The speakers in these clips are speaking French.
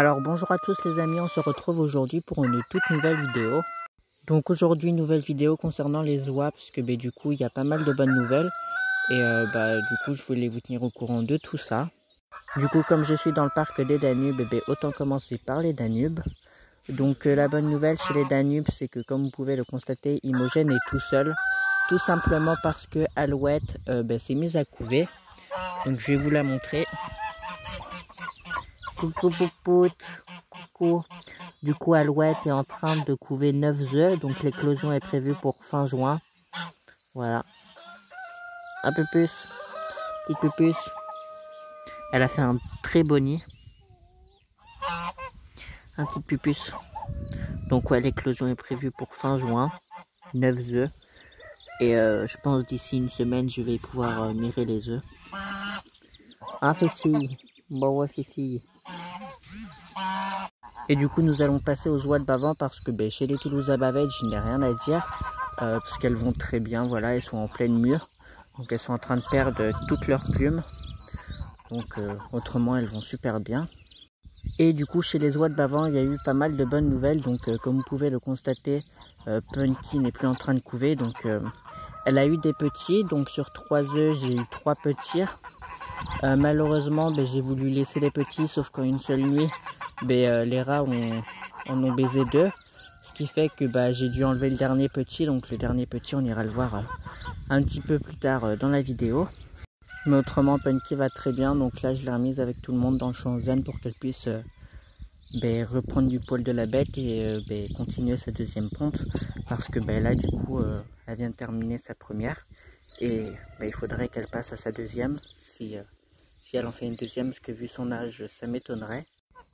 Alors bonjour à tous les amis, on se retrouve aujourd'hui pour une toute nouvelle vidéo. Donc aujourd'hui nouvelle vidéo concernant les oies parce que du coup il y a pas mal de bonnes nouvelles et du coup je voulais vous tenir au courant de tout ça. Du coup comme je suis dans le parc des Danubes, autant commencer par les Danubes. Donc la bonne nouvelle chez les Danubes c'est que comme vous pouvez le constater, Imogène est tout seul. Tout simplement parce que Alouette s'est mise à couver. Donc je vais vous la montrer. Coucou poupoute, coucou. Du coup Alouette est en train de couver 9 œufs, donc l'éclosion est prévue pour fin juin. Voilà. Un peu plus, petit peu plus. Elle a fait un très beau nid. Un petit peu plus. Donc ouais, l'éclosion est prévue pour fin juin. 9 œufs. Et je pense d'ici une semaine, je vais pouvoir mirer les œufs. Ah Fifi. Bon ouais Fifi. Et du coup nous allons passer aux oies de Bavent parce que chez les Toulouse à Bavette je n'ai rien à dire parce qu'elles vont très bien, voilà, elles sont en pleine mûre, donc elles sont en train de perdre toutes leurs plumes, donc autrement elles vont super bien. Et du coup chez les oies de Bavent il y a eu pas mal de bonnes nouvelles, donc comme vous pouvez le constater, Punky n'est plus en train de couver, donc elle a eu des petits, donc sur 3 œufs j'ai eu 3 petits. Malheureusement j'ai voulu laisser les petits, sauf qu'en une seule nuit les rats en ont baisé 2, ce qui fait que j'ai dû enlever le dernier petit, donc le dernier petit on ira le voir un petit peu plus tard dans la vidéo. Mais autrement Punky va très bien, donc là je l'ai remise avec tout le monde dans le champ zen pour qu'elle puisse reprendre du poil de la bête et continuer sa deuxième ponte, parce que là du coup elle vient de terminer sa première et il faudrait qu'elle passe à sa deuxième si elle en fait une deuxième, parce que vu son âge ça m'étonnerait.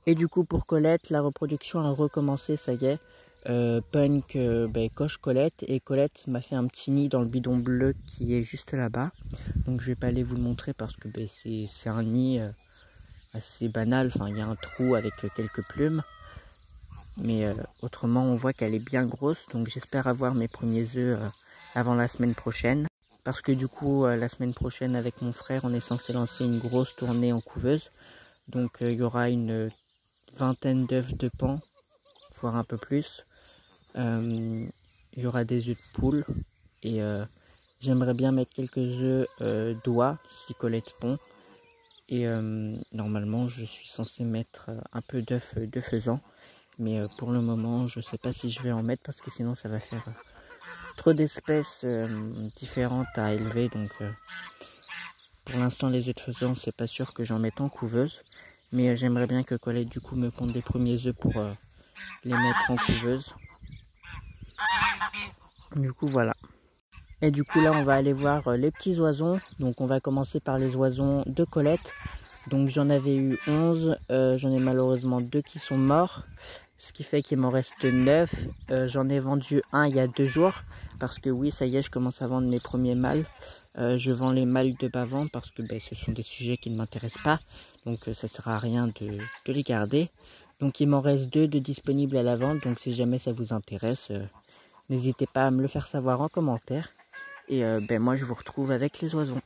Et du coup pour Colette, la reproduction a recommencé, ça y est. Punk coche Colette, et Colette m'a fait un petit nid dans le bidon bleu qui est juste là-bas. Donc je vais pas aller vous le montrer parce que c'est un nid assez banal, enfin il y a un trou avec quelques plumes. Mais autrement on voit qu'elle est bien grosse, donc j'espère avoir mes premiers œufs avant la semaine prochaine. Parce que du coup la semaine prochaine avec mon frère on est censé lancer une grosse tournée en couveuse. Donc il y aura une vingtaine d'œufs de paon, voire un peu plus. Il y aura des œufs de poule et j'aimerais bien mettre quelques œufs d'oie si Colette pond. Et normalement je suis censé mettre un peu d'œufs de faisan, mais pour le moment je sais pas si je vais en mettre parce que sinon ça va faire trop d'espèces différentes à élever. Donc pour l'instant les œufs de faisan c'est pas sûr que j'en mette en couveuse. Mais j'aimerais bien que Colette du coup me ponde des premiers œufs pour les mettre en couveuse. Du coup voilà. Et du coup là on va aller voir les petits oisons. Donc on va commencer par les oisons de Colette. Donc j'en avais eu 11. J'en ai malheureusement 2 qui sont morts. Ce qui fait qu'il m'en reste 9. J'en ai vendu un il y a 2 jours. Parce que oui, ça y est, je commence à vendre mes premiers mâles. Je vends les mâles de Bavent parce que ce sont des sujets qui ne m'intéressent pas. Donc ça sert à rien de les garder. Donc il m'en reste 2 de disponibles à la vente. Donc si jamais ça vous intéresse, n'hésitez pas à me le faire savoir en commentaire. Et moi je vous retrouve avec les oisons.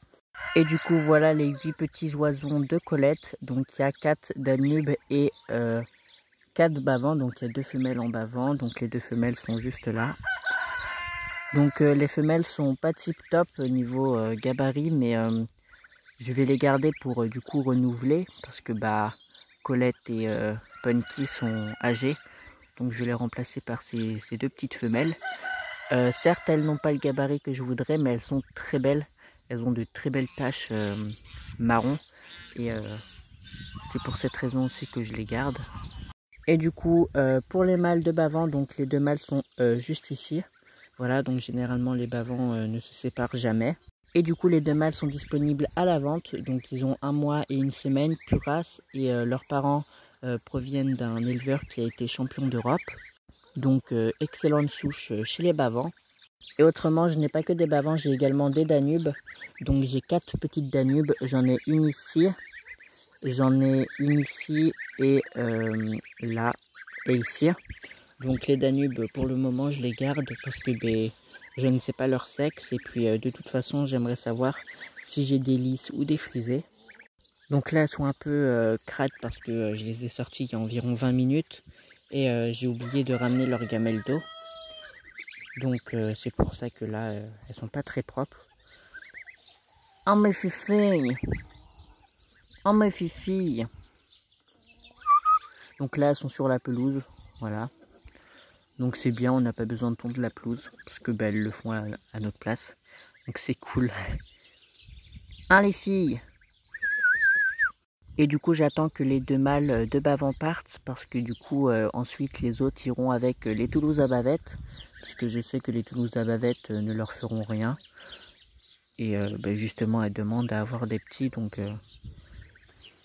Et du coup voilà les 8 petits oisons de Colette. Donc il y a 4 Danubes et 4 Bavent. Donc il y a 2 femelles en Bavent. Donc les 2 femelles sont juste là. Donc les femelles sont pas tip top au niveau gabarit, mais je vais les garder pour du coup renouveler parce que Colette et Punky sont âgées. Donc je vais les remplacer par ces 2 petites femelles. Certes elles n'ont pas le gabarit que je voudrais, mais elles sont très belles. Elles ont de très belles taches marron et c'est pour cette raison aussi que je les garde. Et du coup pour les mâles de Bavent, donc les 2 mâles sont juste ici. Voilà, donc généralement les Bavents ne se séparent jamais. Et du coup les 2 mâles sont disponibles à la vente. Donc ils ont 1 mois et 1 semaine, pure race. Et leurs parents proviennent d'un éleveur qui a été champion d'Europe. Donc excellente souche chez les Bavents. Et autrement je n'ai pas que des Bavents, j'ai également des Danubes. Donc j'ai 4 petites Danubes, j'en ai une ici. J'en ai une ici et là et ici. Donc les Danubes pour le moment je les garde parce que je ne sais pas leur sexe. Et puis de toute façon j'aimerais savoir si j'ai des lisses ou des frisés. Donc là, elles sont un peu crades parce que je les ai sorties il y a environ 20 minutes. Et j'ai oublié de ramener leur gamelle d'eau. Donc c'est pour ça que là, elles sont pas très propres. Oh mes filles! Oh mes filles! Donc là, elles sont sur la pelouse. Voilà. Donc c'est bien, on n'a pas besoin de tondre la pelouse. Parce que elles le font à notre place. Donc c'est cool. Hein les filles! Et du coup, j'attends que les deux mâles de Bavent partent. Parce que du coup, ensuite, les autres iront avec les Toulouse à bavettes. Parce que je sais que les Toulouse à bavettes ne leur feront rien. Et justement, elles demandent à avoir des petits. Donc,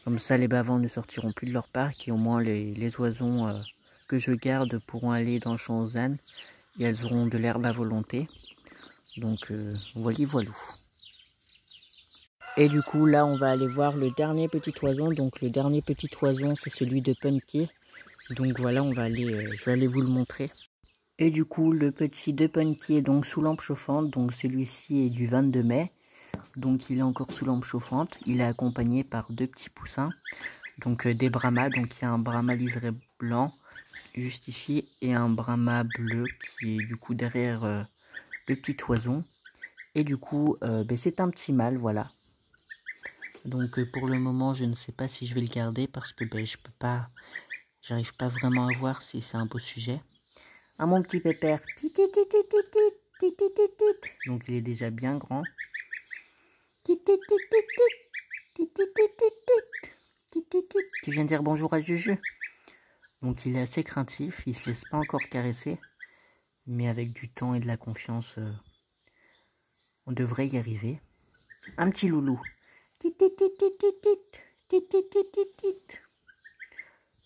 comme ça, les Bavents ne sortiront plus de leur parc. Et au moins, les oisons que je garde pourront aller dans le champ aux ânes. Et elles auront de l'herbe à volonté. Donc, voilà, voilà. Et du coup, là, on va aller voir le dernier petit oison. Donc, le dernier petit oison, c'est celui de Punky. Donc, voilà, on va aller, je vais aller vous le montrer. Et du coup, le petit de Punky est donc sous lampe chauffante. Donc, celui-ci est du 22 mai. Donc, il est encore sous lampe chauffante. Il est accompagné par deux petits poussins. Donc, des Brahmas. Donc, il y a un Brahma liseré blanc, juste ici. Et un Brahma bleu qui est du coup derrière le petit oison. Et du coup, c'est un petit mâle, voilà. Donc pour le moment, je ne sais pas si je vais le garder parce que je peux pas, j'arrive pas vraiment à voir si c'est un beau sujet. Ah mon petit pépère. Donc il est déjà bien grand. Tu viens dire bonjour à Juju. Donc il est assez craintif, il se laisse pas encore caresser. Mais avec du temps et de la confiance, on devrait y arriver. Un petit loulou.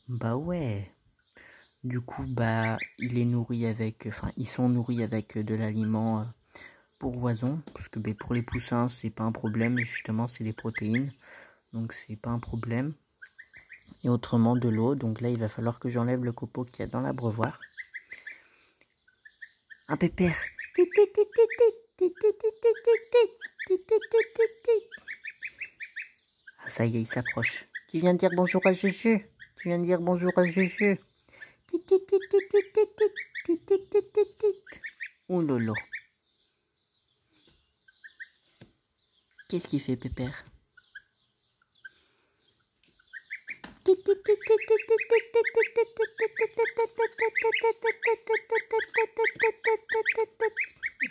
Bah ouais. Du coup, il est nourri avec, enfin, ils sont nourris avec de l'aliment pour oiseaux, parce que pour les poussins, c'est pas un problème. Justement, c'est des protéines, donc c'est pas un problème. Et autrement, de l'eau. Donc là, il va falloir que j'enlève le copeau qu'il y a dans l'abreuvoir. Un pépère. Ah, ça y est, il s'approche. Tu viens de dire bonjour à Juju. Tu viens de dire bonjour à Juju. Oh lolo. Qu'est-ce qu'il fait, pépère?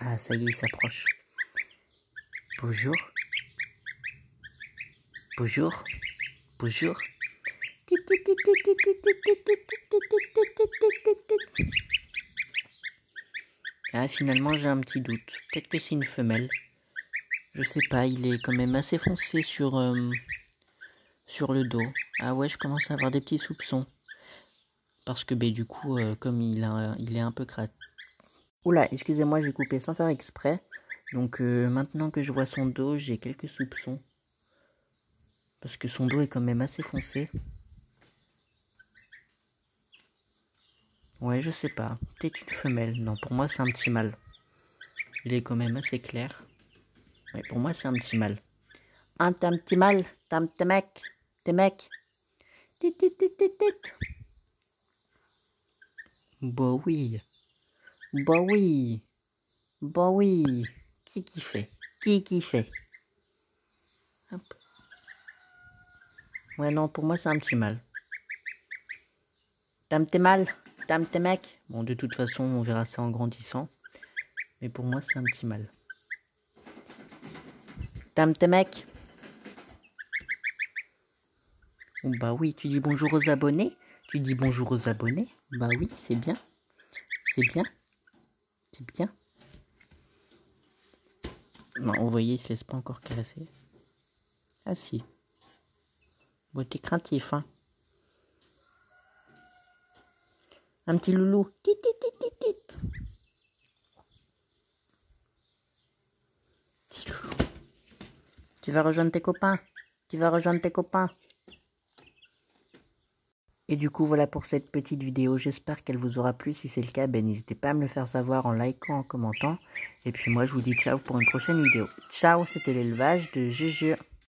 Ah, ça y est, il s'approche. Bonjour. Bonjour. Bonjour. Ah, finalement, j'ai un petit doute. Peut-être que c'est une femelle. Je sais pas, il est quand même assez foncé sur le dos. Ah ouais, je commence à avoir des petits soupçons. Parce que du coup, comme il est un peu crade. Oula, excusez-moi, j'ai coupé sans faire exprès. Donc maintenant que je vois son dos, j'ai quelques soupçons. Parce que son dos est quand même assez foncé. Ouais, je sais pas. Peut-être une femelle. Non, pour moi, c'est un petit mâle. Il est quand même assez clair. Ouais, pour moi, c'est un petit mâle. Un petit mâle. T'es mec. T'es mec. Bah oui. Bah oui. Bah oui. Qui fait? Qui fait? Hop. Ouais, non, pour moi, c'est un petit mâle. T'es mâle. T'es mec. Bon, de toute façon, on verra ça en grandissant. Mais pour moi, c'est un petit mâle. T'es mec. Oh, bah oui, tu dis bonjour aux abonnés. Tu dis bonjour aux abonnés. Bah oui, c'est bien. C'est bien. C'est bien. Non, vous voyez, il se laisse pas encore caresser. Ah si. Bon, t'es craintif, hein. Un petit loulou. Tit, tit, tit, tit, tit. Petit loulou. Tu vas rejoindre tes copains. Tu vas rejoindre tes copains. Et du coup, voilà pour cette petite vidéo. J'espère qu'elle vous aura plu. Si c'est le cas, n'hésitez pas à me le faire savoir en likant, en commentant. Et puis moi, je vous dis ciao pour une prochaine vidéo. Ciao, c'était l'élevage de Juju.